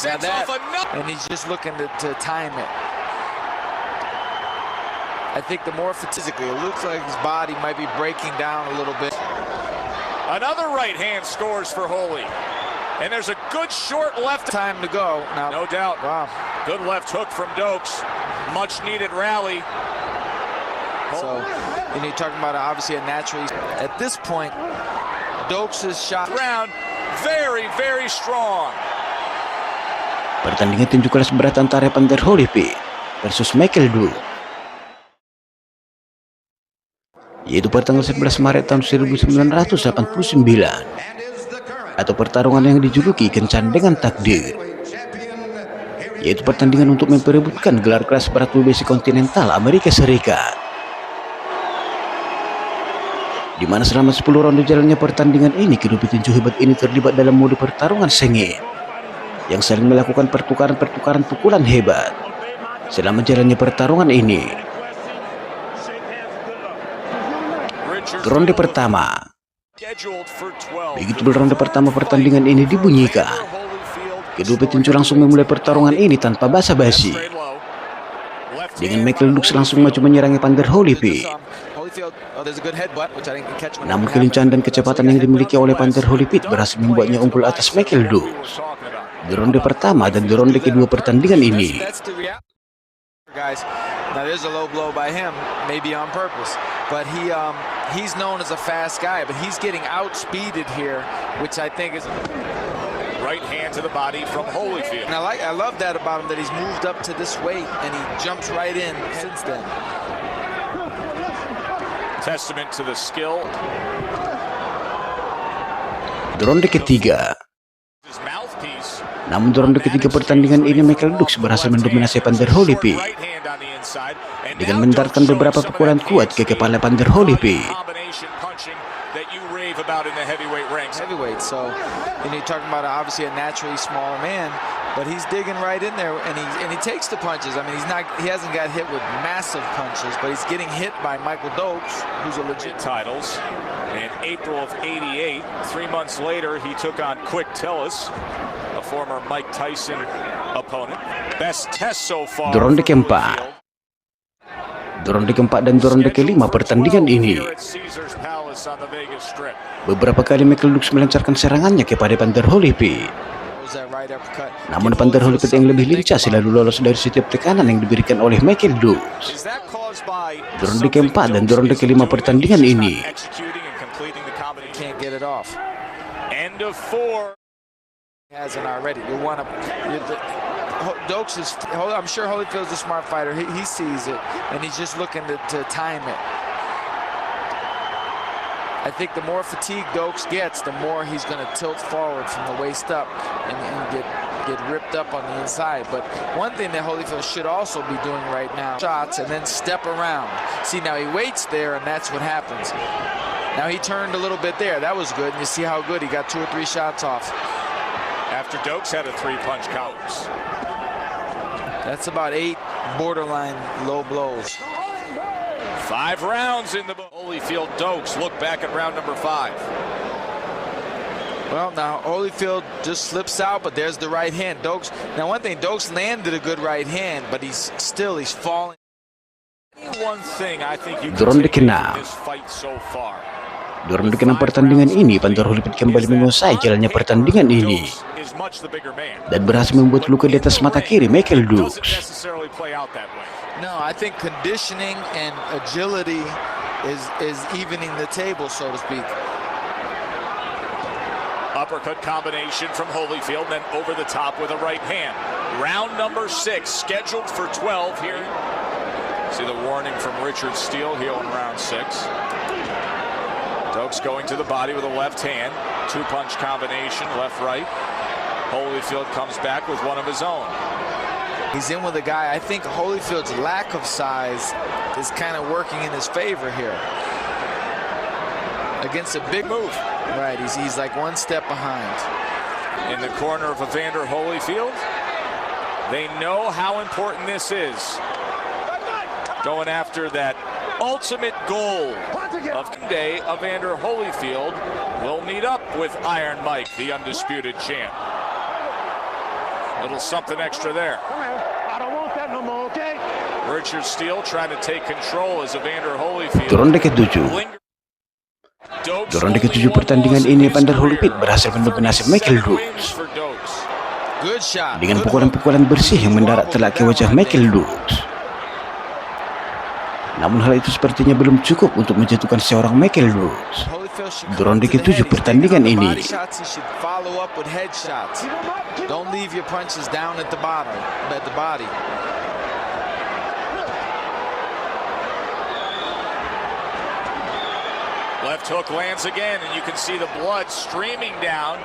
sets off another. And he's just looking to time it. I think the more physically, it looks like his body might be breaking down a little bit. Another right hand scores for Holy. And there's a good short left. Time to go. Now, no doubt. Wow. Good left hook from Dokes. Much needed rally. So, and you're talking about obviously a naturally. At this point, Dokes' shot round very, very strong. Pertandingan tinju kelas berat antara Evander Holyfield versus Michael Dux, yaitu pada tanggal 11 Maret tahun 1989, atau pertarungan yang dijuluki Kencan dengan Takdir, yaitu pertandingan untuk memperebutkan gelar kelas berat WBC kontinental Amerika Serikat, di mana selama 10 ronde jalannya pertandingan ini, kedua petinju hebat ini terlibat dalam mode pertarungan sengit yang saling melakukan pertukaran pukulan hebat selama jalannya pertarungan ini. Ronde pertama. Begitu ronde pertama pertandingan ini dibunyikan, kedua petinju langsung memulai pertarungan ini tanpa basa-basi, dengan Michael Dux langsung maju menyerang Evander Holyfield. Namun kelincahan dan kecepatan yang dimiliki oleh Evander Holyfield berhasil membuatnya unggul atas Michael Dux di ronde pertama dan di ronde kedua pertandingan ini. Guys, now there's a low blow by him, maybe on purpose, but he's known as a fast guy, but he's getting outspeeded here, which I think is right hand to the body from Holyfield. And I love that about him, that he's moved up to this weight and he jumps right in since then. Testament to the skill. Di ronde ketiga. Namun di ronde ketiga pertandingan ini Michael Dux berhasil mendominasi Evander Holyfield dengan mendaratkan beberapa pukulan kuat ke kepala Evander Holyfield. Heavyweight, so you're talking about obviously a naturally smaller man, but he's digging right in there and he takes the punches. I mean, he hasn't got hit with massive punches, but he's getting hit by Michael Dokes, who's a legit titles. In April of '88, 3 months later, he took on Quick Tillis, a former Mike Tyson opponent. Best test so far. Di ronde keempat. Di ronde keempat dan di ronde kelima pertandingan ini, beberapa kali Michael Dux melancarkan serangannya kepada Evander Holyfield. Namun Evander Holyfield yang lebih lincah selalu lolos dari setiap tekanan yang diberikan oleh Michael Dux. Di ronde keempat dan di ronde kelima pertandingan ini, can't get it off. End of 4. Hasn't already. Dokes is. I'm sure Holyfield's a smart fighter. He sees it and he's just looking to time it. I think the more fatigue Dokes gets, the more he's going to tilt forward from the waist up and get ripped up on the inside. But one thing that Holyfield should also be doing right now, shots and then step around. See, now he waits there and that's what happens. Now he turned a little bit there. That was good. And you see how good he got 2 or 3 shots off. After Dokes had a 3-punch count. That's about 8 borderline low blows. 5 rounds in the Holyfield. Dokes look back at round number 5. Well, now Holyfield just slips out, but there's the right hand. Dokes. Now, one thing, Dokes landed a good right hand, but he's falling. One thing I think you di ronde keenam. this fight so far. Di ronde keenam pertandingan ini, Evander Holyfield kembali menguasai jalannya pertandingan ini dan berhasil membuat luka di atas mata kiri Michael Dux. No, I think conditioning and agility is evening the table, so to speak. Uppercut combination from Holyfield, then over the top with a right hand. Round number 6, scheduled for 12 here. See the warning from Richard Steele here in round 6. Dokes going to the body with a left hand. 2-punch combination, left-right. Holyfield comes back with one of his own. He's in with a guy. I think Holyfield's lack of size is kind of working in his favor here. Against a big move. Right, he's like 1 step behind. In the corner of Evander Holyfield, they know how important this is. Going after that ultimate goal of today, Evander Holyfield will meet up with Iron Mike, the undisputed champ. Little something extra there. I don't want that no more, okay? Richard Steele trying to take control as Evander Holyfield. Di ronde ke-7. Di ronde ke-7 pertandingan ini, Evander Holyfield berhasil mendominasi Michael Dukes Good shot. dengan pukulan-pukulan bersih yang mendarat telak ke wajah Michael Dukes. Namun hal itu sepertinya belum cukup untuk menjatuhkan seorang Michael Dukes. Di ronde ke-7 pertandingan ini. Don't leave your punches down at the bottom, at the body. Left hook lands again, and you can see the blood streaming down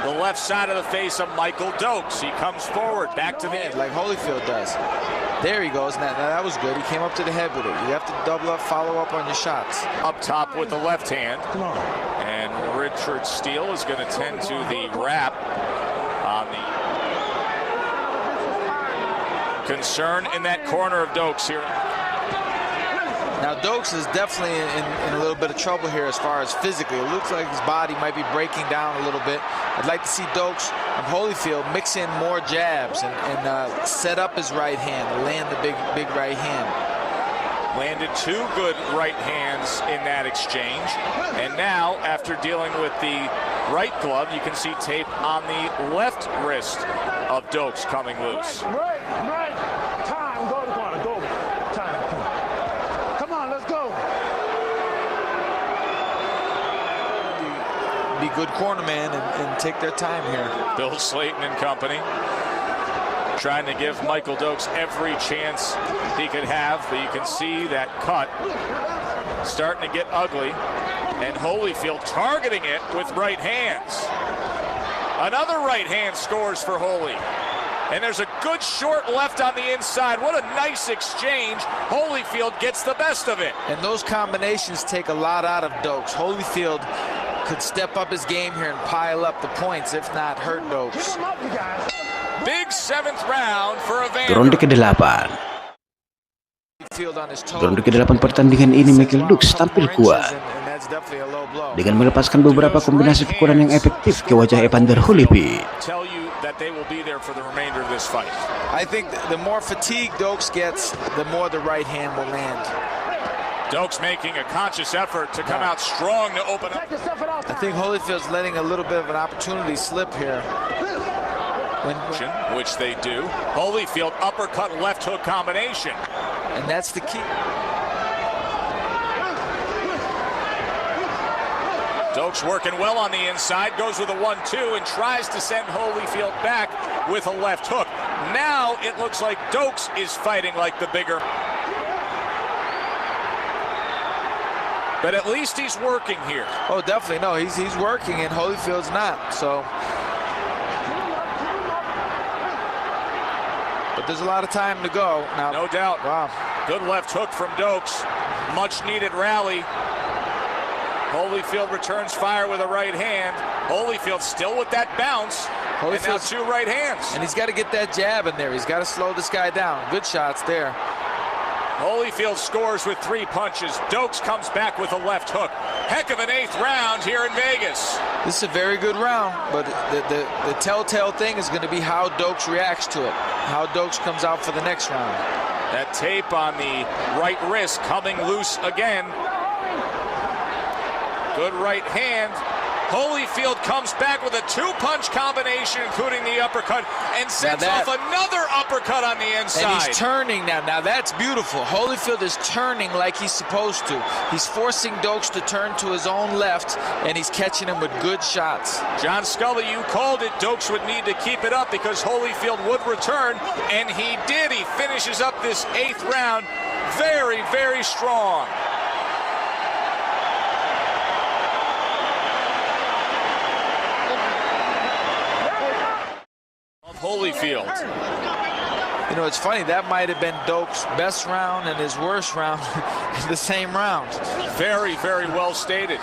the left side of the face of Michael Dukes. He comes forward, back to the head, like Holyfield does. There he goes. Now that was good. He came up to the head with it. You have to double up, follow up on your shots. Up top with the left hand. And Richard Steele is going to tend to the wrap on the concern in that corner of Dukes here. Now Dukes is definitely in a little bit of trouble here as far as physically. It looks like his body might be breaking down a little bit. I'd like to see Dukes and Holyfield mix in more jabs and set up his right hand, land the big right hand. Landed 2 good right hands in that exchange. And now, after dealing with the right glove, you can see tape on the left wrist of Dukes coming loose. Right. Time, go to the corner, go. Time. Come on, let's go. Be good cornerman and take their time here. Bill Slayton and company trying to give Michael Dukes every chance he could have, but you can see that cut starting to get ugly, and Holyfield targeting it with right hands. Another right hand scores for Holy, and there's a good short left on the inside. What a nice exchange. Holyfield gets the best of it. And those combinations take a lot out of Dukes. Holyfield could step up his game here and pile up the points, if not hurt Dukes. Big 7th round for Evander. Di ronde ke-8. Di ronde ke-8 pertandingan ini, Michael Dukes tampil kuat dengan melepaskan beberapa kombinasi pukulan yang efektif ke wajah Evander Holyfield. I think the more fatigue Dukes gets, the more the right hand will land. Dukes making a conscious effort to come out strong to open up. I think Holyfield's letting a little bit of an opportunity slip here. Which they do. Holyfield uppercut left hook combination. And that's the key. Dukes working well on the inside, goes with a 1-2 and tries to send Holyfield back with a left hook. Now it looks like Dukes is fighting like the bigger. But at least he's working here. Oh, definitely. No, he's working and Holyfield's not. So, but there's a lot of time to go now. No doubt. Wow. Good left hook from Dukes. Much needed rally. Holyfield returns fire with a right hand. Holyfield still with that bounce. And now 2 right hands. And he's got to get that jab in there. He's got to slow this guy down. Good shots there. Holyfield scores with 3 punches. Dukes comes back with a left hook. Heck of an 8th round here in Vegas. This is a very good round, but the telltale thing is going to be how Dukes reacts to it. How Dukes comes out for the next round. That tape on the right wrist coming loose again. Good right hand. Holyfield comes back with a 2-punch combination, including the uppercut, and sends off another uppercut on the inside. And he's turning now. Now that's beautiful. Holyfield is turning like he's supposed to. He's forcing Dukes to turn to his own left, and he's catching him with good shots. John Scully, you called it. Dukes would need to keep it up because Holyfield would return, and he did. He finishes up this 8th round very, very strong. Holyfield. You know, it's funny, that might have been Dukes' best round and his worst round in the same round. Very, very well stated.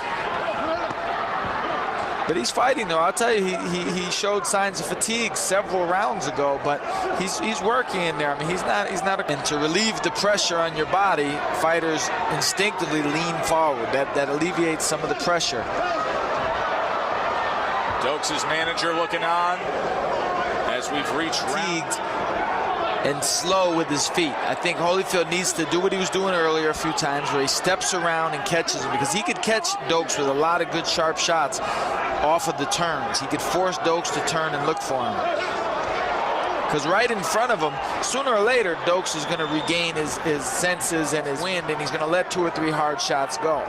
But he's fighting, though. I'll tell you, he showed signs of fatigue several rounds ago, but he's working in there. I mean, he's not. And to relieve the pressure on your body, fighters instinctively lean forward. That alleviates some of the pressure. Dukes' manager looking on as as we've reached fatigued and slow with his feet. I think Holyfield needs to do what he was doing earlier a few times, where he steps around and catches him, because he could catch Dokes with a lot of good sharp shots off of the turns. He could force Dokes to turn and look for him. Because right in front of him, sooner or later, Dokes is going to regain his senses and his wind, and he's going to let 2 or 3 hard shots go.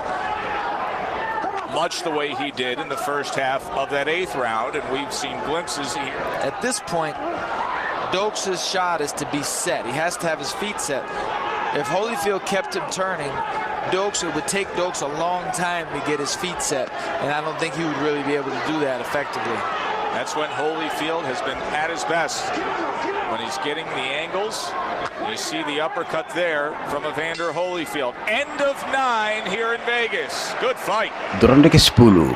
much the way he did in the first half of that 8th round, and we've seen glimpses here. At this point, Dokes' shot is to be set. He has to have his feet set. If Holyfield kept him turning, it would take Dokes a long time to get his feet set, and I don't think he would really be able to do that effectively. That's when Holyfield has been at his best, when he's getting the angles. You see the uppercut there from Evander Holyfield. End of 9 here in Vegas. Good fight. Ronde ke-10.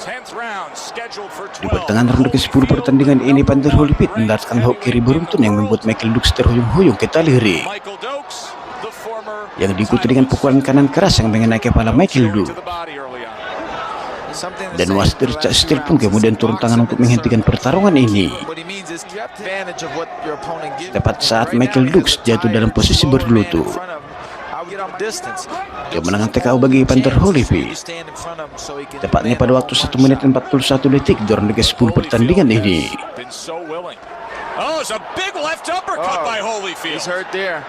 10th round scheduled for 12. Di pertengahan ronde ke-10 pertandingan ini, Evander Holyfield mendaratkan hook kiri beruntun yang membuat Michael Dokes terhuyung-huyung ke tali ring. Michael Dokes, the former, yang diikuti dengan pukulan kanan keras yang mengenai kepala Michael Dokes. Dan wasit Richard Steele pun kemudian turun tangan untuk menghentikan pertarungan ini. Tepat saat Michael Dokes jatuh dalam posisi berlutut. Kemenangan TKO bagi Evander Holyfield. Tepatnya pada waktu 1 menit 41 detik di ronde ke-10 pertandingan ini. Oh, it's a big left uppercut by Holyfield. He's hurt there.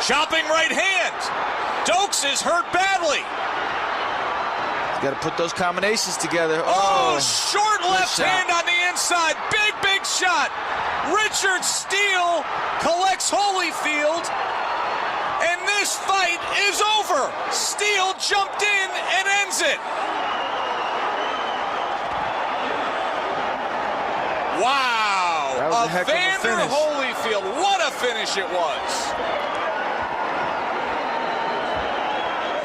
Chopping right hand. Dokes is hurt badly. Got to put those combinations together. Oh, short left hand on the inside. Big, big shot. Richard Steele collects Holyfield. And this fight is over. Steele jumped in and ends it. Wow. Evander Holyfield. What a finish it was.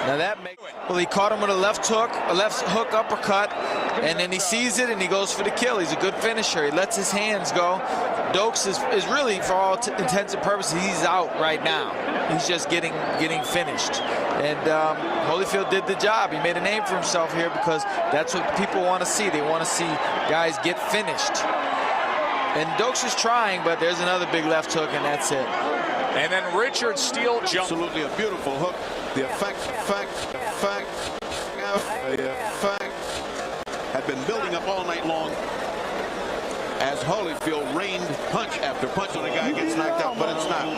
Now that makes, well, he caught him with a left hook uppercut, and then he sees it and he goes for the kill. He's a good finisher. He lets his hands go. Dokes is really, for all intents and purposes, he's out right now. He's just getting finished. And Holyfield did the job. He made a name for himself here, because that's what people want to see. They want to see guys get finished. And Dokes is trying, but there's another big left hook, and that's it. And then Richard Steele jumped. Absolutely a beautiful hook. The effect had been building up all night long as Holyfield rained punch after punch on a guy gets knocked out, but it's not.